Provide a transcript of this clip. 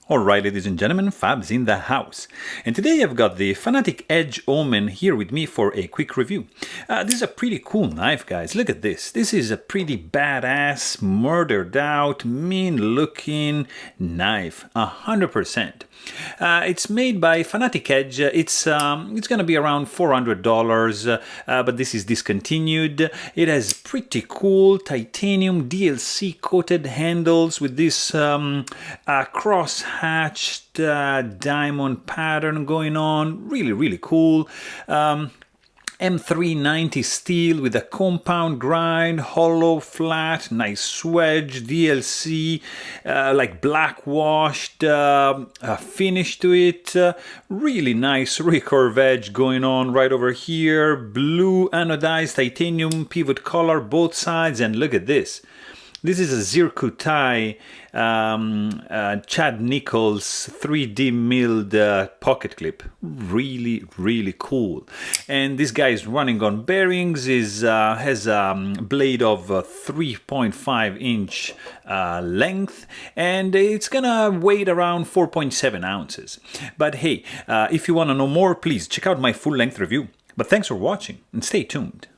Alright, ladies and gentlemen, Fab's in the house. And today I've got the Fanatic Edge Omen here with me for a quick review. This is a pretty cool knife, guys. Look at this. This is a pretty badass, murdered out, mean-looking knife. 100%. It's made by Fanatic Edge. It's going to be around $400, but this is discontinued. It has pretty cool titanium DLC coated handles with this cross-hatched diamond pattern going on. Really cool. M390 steel with a compound grind, hollow, flat, nice wedge, DLC, like black washed finish to it. Really nice recurve edge going on right over here. Blue anodized titanium pivot collar both sides, and look at this. This is a Zircutai Chad Nichols 3D milled pocket clip. Really cool. And this guy is running on bearings. Has a blade of 3.5 inch length, and it's gonna weigh around 4.7 ounces. But hey, if you want to know more, please check out my full length review. But thanks for watching and stay tuned.